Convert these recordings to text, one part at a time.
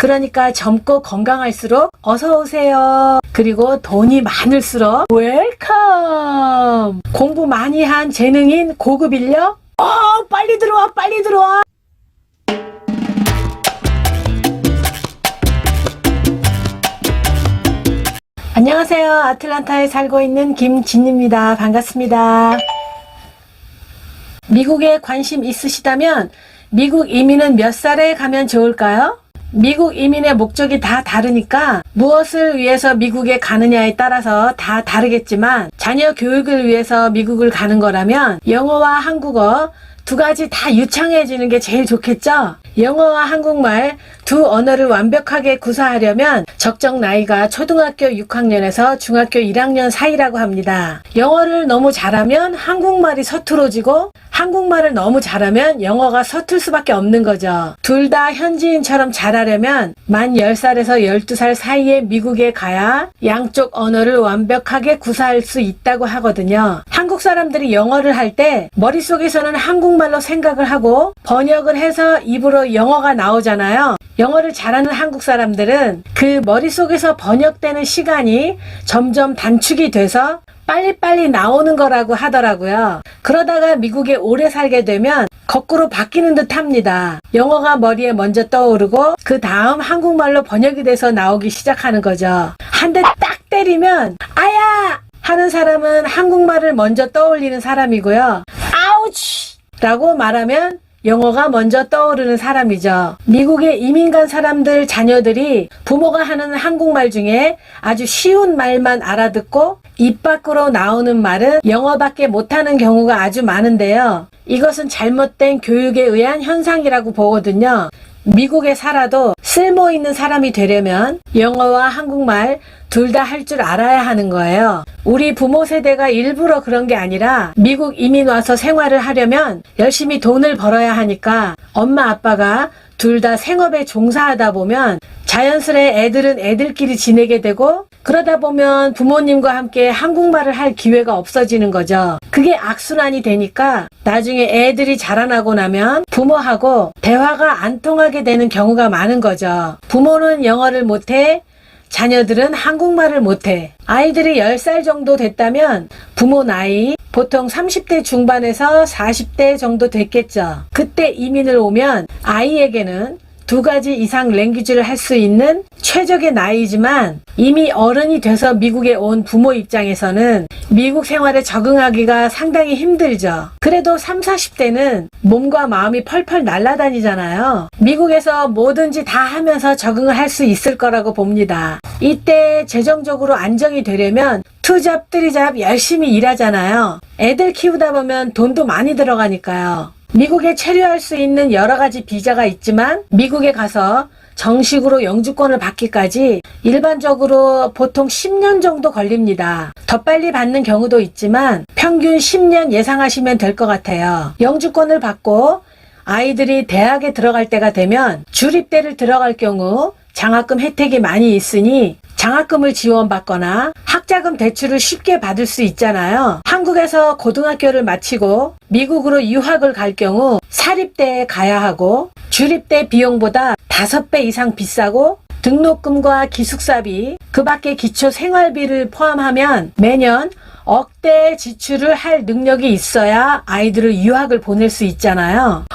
그러니까 젊고 건강할수록 어서오세요. 그리고 돈이 많을수록 웰컴. 공부 많이 한 재능인 고급 인력? 빨리 들어와, 빨리 들어와. 안녕하세요. 아틀란타에 살고 있는 김진입니다. 반갑습니다. 미국에 관심 있으시다면 미국 이민은 몇 살에 가면 좋을까요? 미국 이민의 목적이 다 다르니까 무엇을 위해서 미국에 가느냐에 따라서 다 다르겠지만 자녀 교육을 위해서 미국을 가는 거라면 영어와 한국어 두 가지 다 유창해지는 게 제일 좋겠죠? 영어와 한국말 두 언어를 완벽하게 구사하려면 적정 나이가 초등학교 6학년에서 중학교 1학년 사이라고 합니다. 영어를 너무 잘하면 한국말이 서툴어지고 한국말을 너무 잘하면 영어가 서툴 수밖에 없는 거죠. 둘 다 현지인처럼 잘하려면 만 10살에서 12살 사이에 미국에 가야 양쪽 언어를 완벽하게 구사할 수 있다고 하거든요. 한국 사람들이 영어를 할 때 머릿속에서는 한국말로 생각을 하고 번역을 해서 입으로 영어가 나오잖아요. 영어를 잘하는 한국 사람들은 그 머릿속에서 번역되는 시간이 점점 단축이 돼서 빨리빨리 나오는 거라고 하더라고요. 그러다가 미국에 오래 살게 되면 거꾸로 바뀌는 듯 합니다. 영어가 머리에 먼저 떠오르고 그 다음 한국말로 번역이 돼서 나오기 시작하는 거죠. 한 대 딱 때리면 아야! 하는 사람은 한국말을 먼저 떠올리는 사람이고요. 아우치! 라고 말하면 영어가 먼저 떠오르는 사람이죠. 미국에 이민 간 사람들 자녀들이 부모가 하는 한국말 중에 아주 쉬운 말만 알아듣고 입 밖으로 나오는 말은 영어밖에 못하는 경우가 아주 많은데요. 이것은 잘못된 교육에 의한 현상이라고 보거든요. 미국에 살아도 쓸모있는 사람이 되려면 영어와 한국말 둘 다 할 줄 알아야 하는 거예요. 우리 부모 세대가 일부러 그런 게 아니라 미국 이민 와서 생활을 하려면 열심히 돈을 벌어야 하니까 엄마 아빠가 둘 다 생업에 종사하다 보면 자연스레 애들은 애들끼리 지내게 되고 그러다 보면 부모님과 함께 한국말을 할 기회가 없어지는 거죠. 그게 악순환이 되니까 나중에 애들이 자라나고 나면 부모하고 대화가 안 통하게 되는 경우가 많은 거죠. 부모는 영어를 못해, 자녀들은 한국말을 못해. 아이들이 10살 정도 됐다면 부모 나이 보통 30대 중반에서 40대 정도 됐겠죠. 그때 이민을 오면 아이에게는 두 가지 이상 랭귀지를 할 수 있는 최적의 나이지만 이미 어른이 돼서 미국에 온 부모 입장에서는 미국 생활에 적응하기가 상당히 힘들죠. 그래도 30, 40대는 몸과 마음이 펄펄 날아다니잖아요. 미국에서 뭐든지 다 하면서 적응을 할 수 있을 거라고 봅니다. 이때 재정적으로 안정이 되려면 투잡, 뜨리잡 열심히 일하잖아요. 애들 키우다 보면 돈도 많이 들어가니까요. 미국에 체류할 수 있는 여러 가지 비자가 있지만 미국에 가서 정식으로 영주권을 받기까지 일반적으로 보통 10년 정도 걸립니다. 더 빨리 받는 경우도 있지만 평균 10년 예상하시면 될 것 같아요. 영주권을 받고 아이들이 대학에 들어갈 때가 되면 주립대를 들어갈 경우 장학금 혜택이 많이 있으니 장학금을 지원받거나 학자금 대출을 쉽게 받을 수 있잖아요. 한국에서 고등학교를 마치고 미국으로 유학을 갈 경우 사립대에 가야 하고 주립대 비용보다 5배 이상 비싸고 등록금과 기숙사비, 그 밖에 기초 생활비를 포함하면 매년 억대의 지출을 할 능력이 있어야 아이들을 유학을 보낼 수 있잖아요.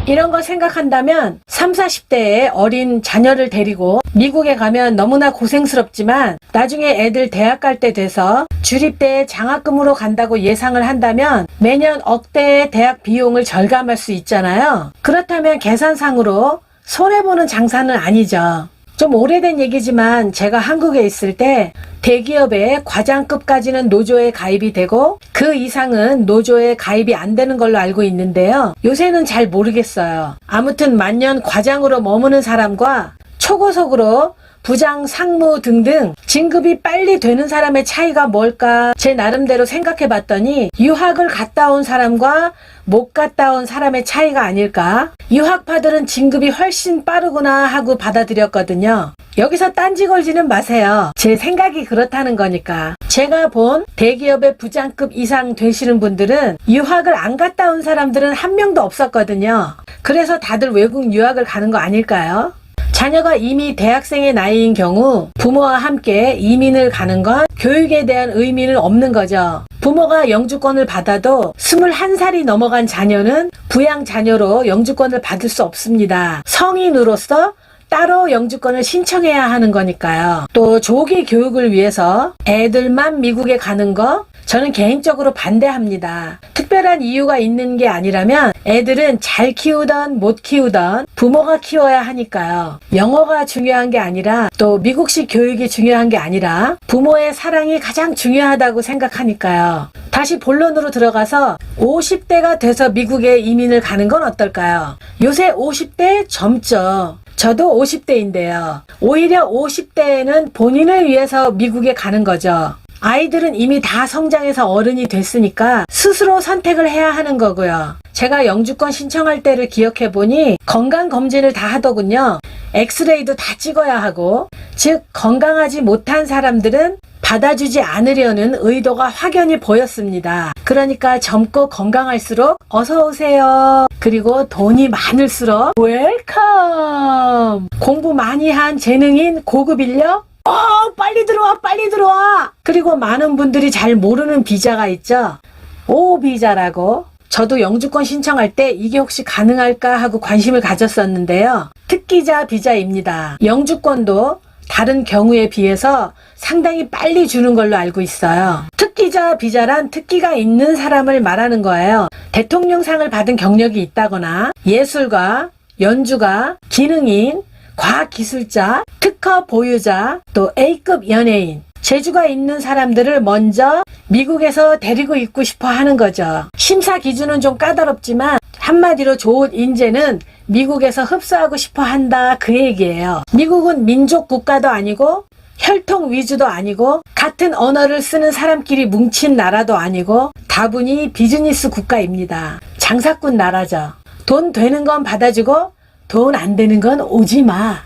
이런 거 생각한다면 30, 40대의 어린 자녀를 데리고 미국에 가면 너무나 고생스럽지만 나중에 애들 대학 갈 때 돼서 주립대에 장학금으로 간다고 예상을 한다면 매년 억대의 대학 비용을 절감할 수 있잖아요. 그렇다면 계산상으로 손해보는 장사는 아니죠. 좀 오래된 얘기지만 제가 한국에 있을 때 대기업의 과장급까지는 노조에 가입이 되고 그 이상은 노조에 가입이 안 되는 걸로 알고 있는데요. 요새는 잘 모르겠어요. 아무튼 만년 과장으로 머무는 사람과 초고속으로 부장, 상무 등등 진급이 빨리 되는 사람의 차이가 뭘까 제 나름대로 생각해 봤더니 유학을 갔다 온 사람과 못 갔다 온 사람의 차이가 아닐까. 유학파들은 진급이 훨씬 빠르구나 하고 받아들였거든요. 여기서 딴지 걸지는 마세요. 제 생각이 그렇다는 거니까. 제가 본 대기업의 부장급 이상 되시는 분들은 유학을 안 갔다 온 사람들은 한 명도 없었거든요. 그래서 다들 외국 유학을 가는 거 아닐까요? 자녀가 이미 대학생의 나이인 경우 부모와 함께 이민을 가는 건 교육에 대한 의미는 없는 거죠. 부모가 영주권을 받아도 21살이 넘어간 자녀는 부양 자녀로 영주권을 받을 수 없습니다. 성인으로서 따로 영주권을 신청해야 하는 거니까요. 또 조기 교육을 위해서 애들만 미국에 가는 거 저는 개인적으로 반대합니다. 특별한 이유가 있는 게 아니라면 애들은 잘 키우던 못 키우던 부모가 키워야 하니까요. 영어가 중요한 게 아니라 또 미국식 교육이 중요한 게 아니라 부모의 사랑이 가장 중요하다고 생각하니까요. 다시 본론으로 들어가서 50대가 돼서 미국에 이민을 가는 건 어떨까요? 요새 50대 젊죠. 저도 50대인데요. 오히려 50대에는 본인을 위해서 미국에 가는 거죠. 아이들은 이미 다 성장해서 어른이 됐으니까 스스로 선택을 해야 하는 거고요. 제가 영주권 신청할 때를 기억해보니 건강검진을 다 하더군요. 엑스레이도 다 찍어야 하고, 즉 건강하지 못한 사람들은 받아주지 않으려는 의도가 확연히 보였습니다. 그러니까 젊고 건강할수록 어서 오세요. 그리고 돈이 많을수록 웰컴. 공부 많이 한 재능인 고급 인력? 빨리 들어와, 빨리 들어와. 그리고 많은 분들이 잘 모르는 비자가 있죠. O 비자라고. 저도 영주권 신청할 때 이게 혹시 가능할까 하고 관심을 가졌었는데요. 특기자 비자입니다. 영주권도 다른 경우에 비해서 상당히 빨리 주는 걸로 알고 있어요. 특기자 비자란 특기가 있는 사람을 말하는 거예요. 대통령상을 받은 경력이 있다거나 예술가, 연주가, 기능인, 과학기술자, 특허 보유자, 또 A급 연예인, 재주가 있는 사람들을 먼저 미국에서 데리고 있고 싶어 하는 거죠. 심사 기준은 좀 까다롭지만 한마디로 좋은 인재는 미국에서 흡수하고 싶어 한다, 그 얘기예요. 미국은 민족 국가도 아니고 혈통 위주도 아니고 같은 언어를 쓰는 사람끼리 뭉친 나라도 아니고 다분히 비즈니스 국가입니다. 장사꾼 나라죠. 돈 되는 건 받아주고 돈 안 되는 건 오지 마.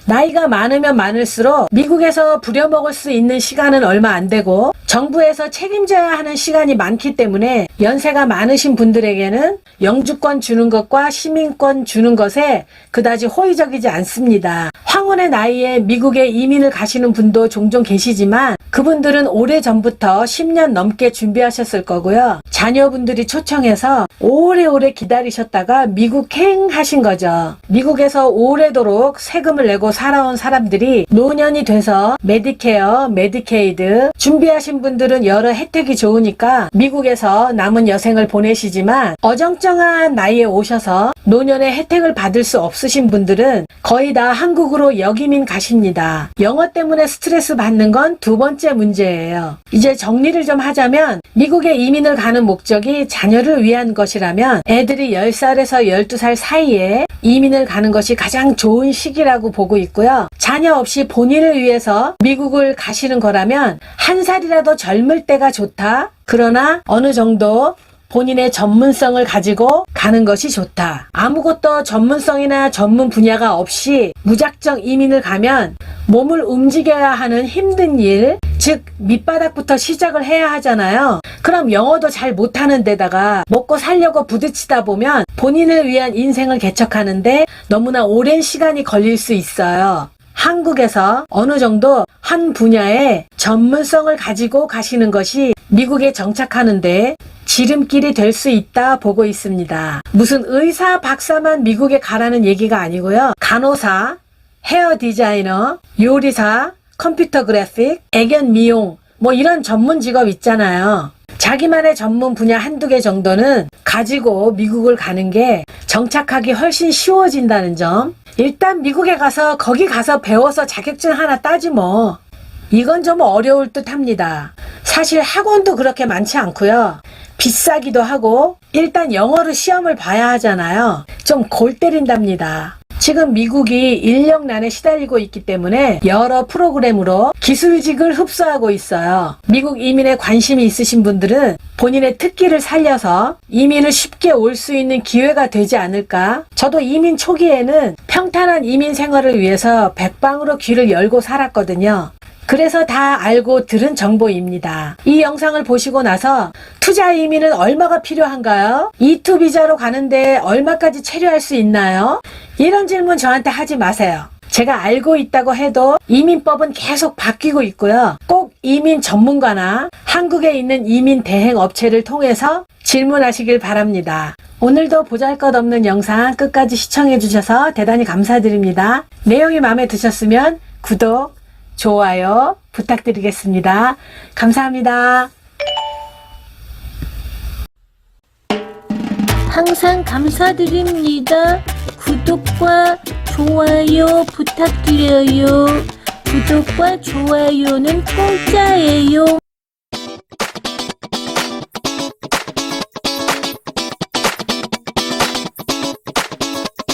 나이가 많으면 많을수록 미국에서 부려먹을 수 있는 시간은 얼마 안 되고 정부에서 책임져야 하는 시간이 많기 때문에 연세가 많으신 분들에게는 영주권 주는 것과 시민권 주는 것에 그다지 호의적이지 않습니다. 황혼의 나이에 미국에 이민을 가시는 분도 종종 계시지만 그분들은 오래전부터 10년 넘게 준비하셨을 거고요. 자녀분들이 초청해서 오래오래 기다리셨다가 미국행 하신 거죠. 미국에서 오래도록 세금을 내고 살아온 사람들이 노년이 돼서 메디케어, 메디케이드 준비하신 분들은 여러 혜택이 좋으니까 미국에서 남은 여생을 보내시지만 어정쩡한 나이에 오셔서 노년의 혜택을 받을 수 없으신 분들은 거의 다 한국으로 역이민 가십니다. 영어 때문에 스트레스 받는 건 두 번째 문제예요. 이제 정리를 좀 하자면 미국에 이민을 가는 목적이 자녀를 위한 것이라면 애들이 10살에서 12살 사이에 이민을 가는 것이 가장 좋은 시기라고 보고 있고요. 자녀 없이 본인을 위해서 미국을 가시는 거라면 한 살이라도 젊을 때가 좋다. 그러나 어느 정도 본인의 전문성을 가지고 가는 것이 좋다. 아무것도 전문성이나 전문 분야가 없이 무작정 이민을 가면 몸을 움직여야 하는 힘든 일, 즉 밑바닥부터 시작을 해야 하잖아요. 그럼 영어도 잘 못하는 데다가 먹고 살려고 부딪히다 보면 본인을 위한 인생을 개척하는데 너무나 오랜 시간이 걸릴 수 있어요. 한국에서 어느 정도 한 분야에 전문성을 가지고 가시는 것이 미국에 정착하는데 지름길이 될 수 있다 보고 있습니다. 무슨 의사, 박사만 미국에 가라는 얘기가 아니고요. 간호사, 헤어 디자이너, 요리사, 컴퓨터 그래픽, 애견 미용 뭐 이런 전문 직업 있잖아요. 자기만의 전문 분야 한두 개 정도는 가지고 미국을 가는 게 정착하기 훨씬 쉬워진다는 점. 일단 미국에 가서 거기 가서 배워서 자격증 하나 따지 뭐. 이건 좀 어려울 듯 합니다. 사실 학원도 그렇게 많지 않고요. 비싸기도 하고 일단 영어로 시험을 봐야 하잖아요. 좀 골 때린답니다. 지금 미국이 인력난에 시달리고 있기 때문에 여러 프로그램으로 기술직을 흡수하고 있어요. 미국 이민에 관심이 있으신 분들은 본인의 특기를 살려서 이민을 쉽게 올 수 있는 기회가 되지 않을까. 저도 이민 초기에는 평탄한 이민 생활을 위해서 백방으로 귀를 열고 살았거든요. 그래서 다 알고 들은 정보입니다. 이 영상을 보시고 나서 투자 이민은 얼마가 필요한가요? E2 비자로 가는데 얼마까지 체류할 수 있나요? 이런 질문 저한테 하지 마세요. 제가 알고 있다고 해도 이민법은 계속 바뀌고 있고요. 꼭 이민 전문가나 한국에 있는 이민 대행 업체를 통해서 질문하시길 바랍니다. 오늘도 보잘것없는 영상 끝까지 시청해 주셔서 대단히 감사드립니다. 내용이 마음에 드셨으면 구독, 좋아요 부탁드리겠습니다. 감사합니다. 항상 감사드립니다. 구독과 좋아요 부탁드려요. 구독과 좋아요는 공짜예요.